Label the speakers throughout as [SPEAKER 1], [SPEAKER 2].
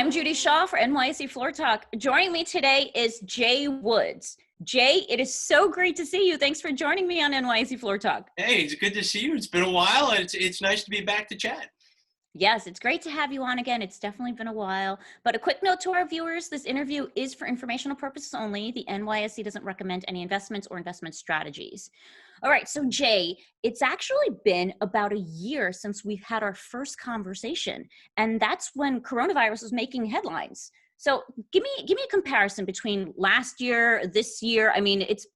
[SPEAKER 1] I'm Judy Shaw for NYSE Floor Talk. Joining me today is Jay Woods. Jay, it is so great to see you. Thanks for joining me on NYSE Floor Talk.
[SPEAKER 2] Hey, it's good to see you. It's been a while. It's nice to be back to chat.
[SPEAKER 1] Yes, it's great to have you on again. It's definitely been a while. But a quick note to our viewers, this interview is for informational purposes only. The NYSE doesn't recommend any investments or investment strategies. All right, so Jay, it's actually been about a year since we've had our first conversation, and that's when coronavirus was making headlines. So give me a comparison between last year, this year. I mean, it's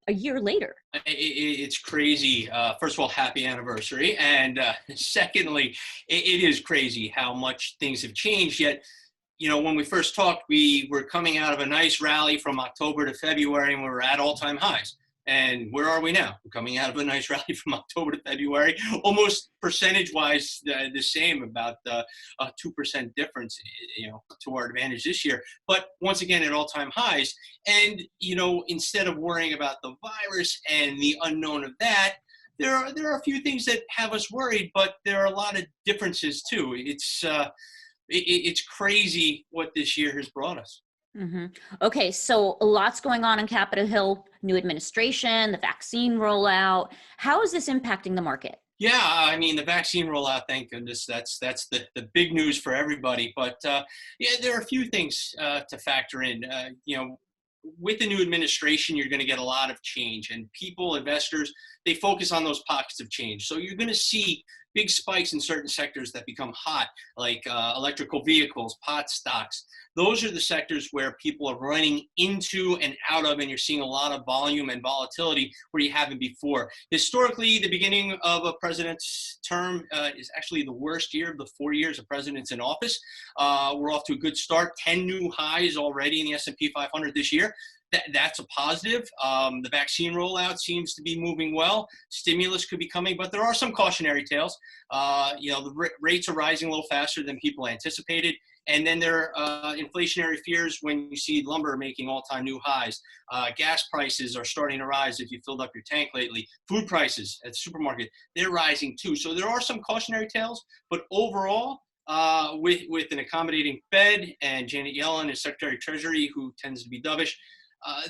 [SPEAKER 1] a year later.
[SPEAKER 2] It's crazy. First of all, happy anniversary. And secondly, it is crazy how much things have changed. Yet, when we first talked, we were coming out of a nice rally from October to February, and we were at all-time highs. And where are we now? We're coming out of a nice rally from October to February, almost percentage-wise the same, about a 2% difference, to our advantage this year. But once again, at all-time highs. And, instead of worrying about the virus and the unknown of that, there are a few things that have us worried, but there are a lot of differences too. It's crazy what this year has brought us.
[SPEAKER 1] Mm-hmm. Okay, so lots going on Capitol Hill, new administration, the vaccine rollout. How is this impacting the market?
[SPEAKER 2] Yeah, I mean, the vaccine rollout, thank goodness, that's the big news for everybody. But there are a few things to factor in. With the new administration, you're going to get a lot of change, and people, investors, they focus on those pockets of change. So you're going to see big spikes in certain sectors that become hot, like electrical vehicles, pot stocks. Those are the sectors where people are running into and out of, and you're seeing a lot of volume and volatility where you haven't before. Historically, the beginning of a president's term is actually the worst year of the 4 years a president's in office. We're off to a good start, 10 new highs already in the S&P 500 this year. That's a positive. The vaccine rollout seems to be moving well. Stimulus could be coming, but there are some cautionary tales. The rates are rising a little faster than people anticipated. And then there are inflationary fears when you see lumber making all-time new highs. Gas prices are starting to rise if you filled up your tank lately. Food prices at the supermarket, they're rising too. So there are some cautionary tales, but overall, with an accommodating Fed and Janet Yellen as Secretary of Treasury, who tends to be dovish,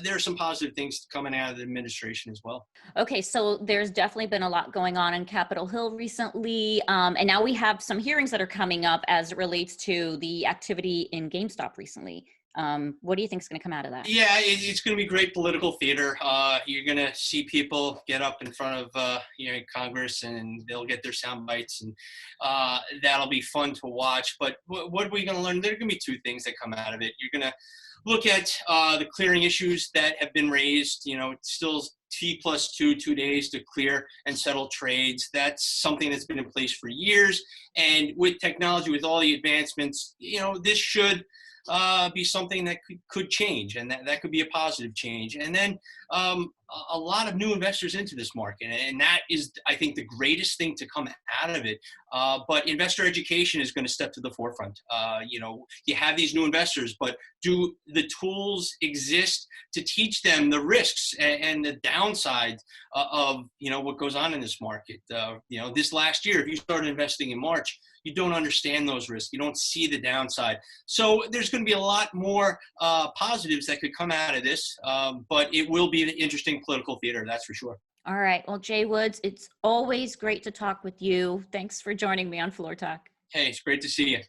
[SPEAKER 2] there are some positive things coming out of the administration as well.
[SPEAKER 1] Okay, so there's definitely been a lot going on Capitol Hill recently, and now we have some hearings that are coming up as it relates to the activity in GameStop recently. What do you think is going to come out of that?
[SPEAKER 2] Yeah, it's going to be great political theater. You're going to see people get up in front of Congress, and they'll get their sound bites, and that'll be fun to watch. But what are we going to learn? There are going to be two things that come out of it. You're going to look at the clearing issues that have been raised. It's still T+2 days to clear and settle trades. That's something that's been in place for years. And with technology, with all the advancements, this should be something that could change, and that could be a positive change. And then a lot of new investors into this market, and that is, I think, the greatest thing to come out of it. But investor education is going to step to the forefront. You have these new investors, but do the tools exist to teach them the risks and the downsides of what goes on in this market? This last year, if you started investing in March, you don't understand those risks. You don't see the downside. So there's going to be a lot more positives that could come out of this, but it will be an interesting political theater, that's for sure.
[SPEAKER 1] All right. Well, Jay Woods, it's always great to talk with you. Thanks for joining me on Floor Talk.
[SPEAKER 2] Hey, it's great to see you.